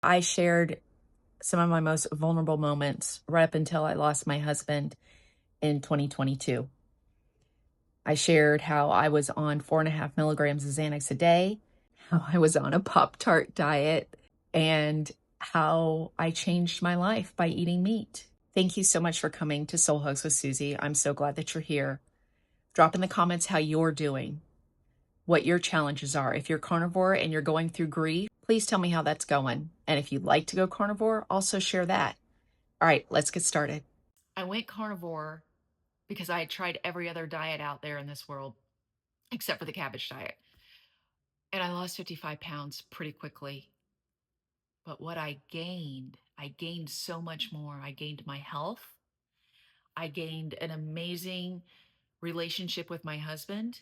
I shared some of my most vulnerable moments right up until I lost my husband in 2022. I shared how I was on 4.5 milligrams of Xanax a day, how I was on a Pop-Tart diet, and how I changed my life by eating meat. Thank you so much for coming to Soul Hugs with Suzi. I'm so glad that you're here. Drop in the comments how you're doing, what your challenges are. If you're carnivore and you're going through grief, please tell me how that's going. And if you'd like to go carnivore, also share that. All right, let's get started. I went carnivore because I had tried every other diet out there in this world, except for the cabbage diet. And I lost 55 pounds pretty quickly. But what I gained so much more. I gained my health. I gained an amazing relationship with my husband.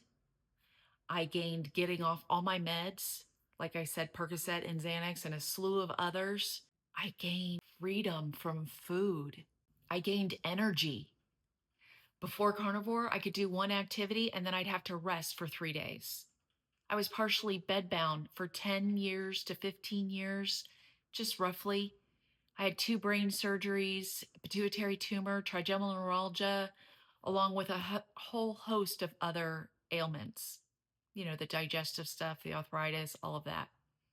I gained getting off all my meds, like I said, Percocet and Xanax and a slew of others. I gained freedom from food. I gained energy. Before carnivore, I could do one activity and then I'd have to rest for 3 days. I was partially bedbound for 10 years to 15 years, just roughly. I had 2 brain surgeries, pituitary tumor, trigeminal neuralgia, along with a whole host of other ailments. You know, the digestive stuff, the arthritis, all of that.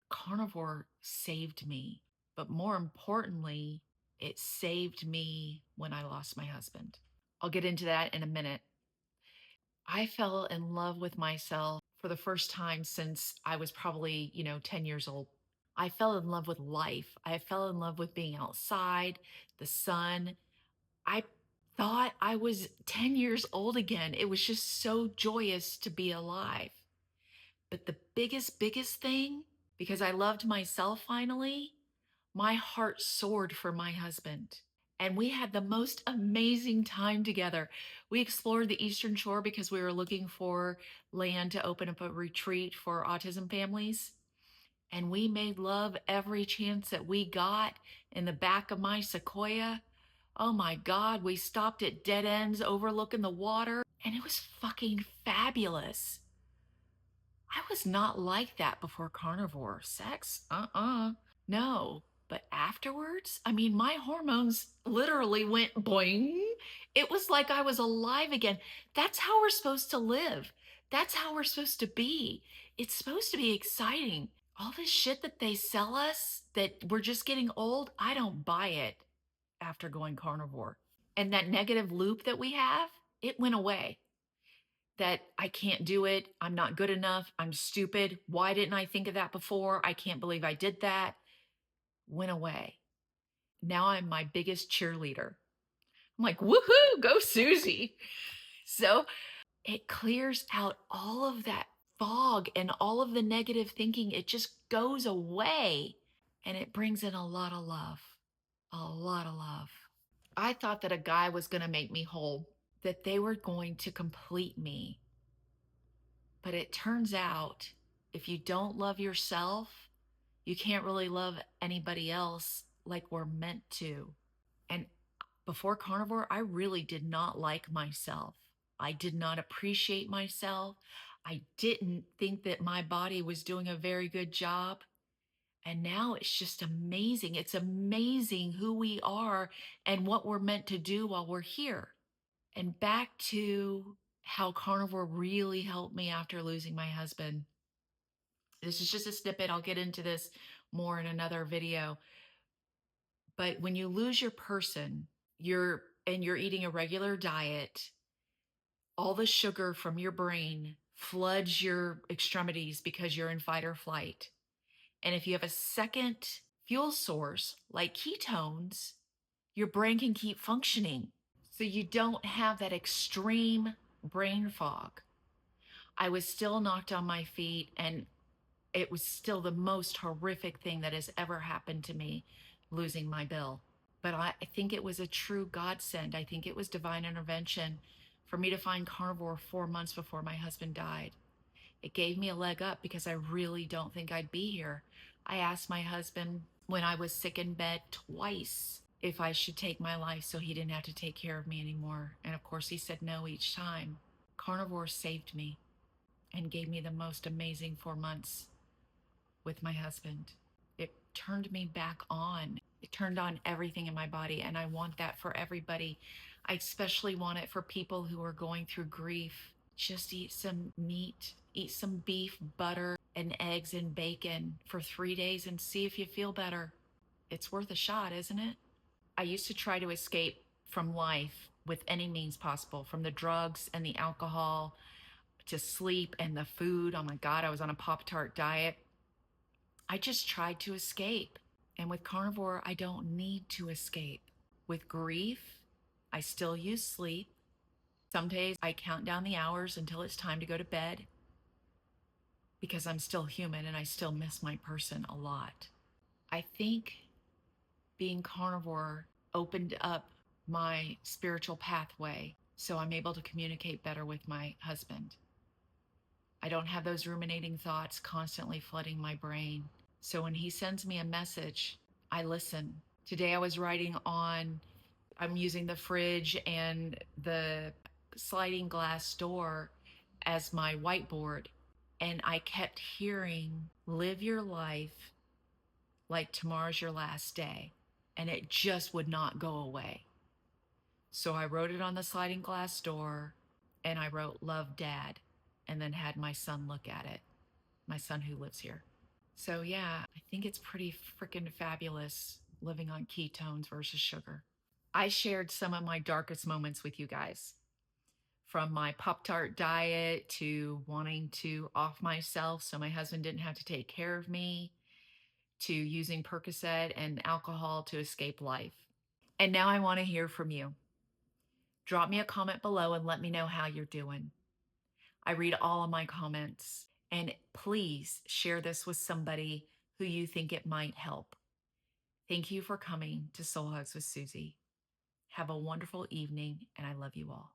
Carnivore saved me, but more importantly, it saved me when I lost my husband. I'll get into that in a minute. I fell in love with myself for the first time since I was probably, 10 years old. I fell in love with life. I fell in love with being outside, the sun. I thought I was 10 years old again. It was just so joyous to be alive. But the biggest thing, because I loved myself finally, my heart soared for my husband. And we had the most amazing time together. We explored the Eastern Shore because we were looking for land to open up a retreat for autism families. And we made love every chance that we got in the back of my Sequoia. Oh my God, we stopped at dead ends overlooking the water, and it was fucking fabulous. I was not like that before carnivore. Sex? No. But afterwards, I mean, my hormones literally went boing. It was like I was alive again. That's how we're supposed to live. That's how we're supposed to be. It's supposed to be exciting. All this shit that they sell us that we're just getting old, I don't buy it after going carnivore. And that negative loop that we have, it went away. That I can't do it. I'm not good enough. I'm stupid. Why didn't I think of that before? I can't believe I did that. Went away. Now I'm my biggest cheerleader. I'm like, woohoo, go Suzi. So it clears out all of that fog and all of the negative thinking. It just goes away and it brings in a lot of love. A lot of love. I thought that a guy was going to make me whole, that they were going to complete me. But it turns out if you don't love yourself, you can't really love anybody else like we're meant to. And before carnivore, I really did not like myself. I did not appreciate myself. I didn't think that my body was doing a very good job. And now it's just amazing. It's amazing who we are and what we're meant to do while we're here. And back to how carnivore really helped me after losing my husband. This is just a snippet. I'll get into this more in another video. But when you lose your person, you're eating a regular diet, all the sugar from your brain floods your extremities because you're in fight or flight. And if you have a second fuel source like ketones, your brain can keep functioning. So you don't have that extreme brain fog. I was still knocked on my feet, and it was still the most horrific thing that has ever happened to me, losing my Bill. But I think it was a true godsend. I think it was divine intervention for me to find carnivore 4 months before my husband died. It gave me a leg up because I really don't think I'd be here. I asked my husband when I was sick in bed twice if I should take my life so he didn't have to take care of me anymore. And of course, he said no each time. Carnivore saved me and gave me the most amazing 4 months with my husband. It turned me back on. It turned on everything in my body, and I want that for everybody. I especially want it for people who are going through grief. Just eat some meat, eat some beef, butter, and eggs and bacon for 3 days and see if you feel better. It's worth a shot, isn't it? I used to try to escape from life with any means possible, from the drugs and the alcohol to sleep and the food. Oh my God, I was on a Pop-Tart diet. I just tried to escape. And with carnivore, I don't need to escape. With grief, I still use sleep. Some days I count down the hours until it's time to go to bed because I'm still human and I still miss my person a lot. I think being carnivore opened up my spiritual pathway so I'm able to communicate better with my husband. I don't have those ruminating thoughts constantly flooding my brain. So when he sends me a message, I listen. Today I was writing on, I'm using the fridge and the sliding glass door as my whiteboard. And I kept hearing, live your life like tomorrow's your last day. And it just would not go away. So I wrote it on the sliding glass door and I wrote, love dad, and then had my son look at it, my son who lives here. So yeah, I think it's pretty freaking fabulous living on ketones versus sugar. I shared some of my darkest moments with you guys, from my Pop-Tart diet to wanting to off myself so my husband didn't have to take care of me, to using Percocet and alcohol to escape life. And now I want to hear from you. Drop me a comment below and let me know how you're doing. I read all of my comments. And please share this with somebody who you think it might help. Thank you for coming to Soul Hugs with Suzi. Have a wonderful evening, and I love you all.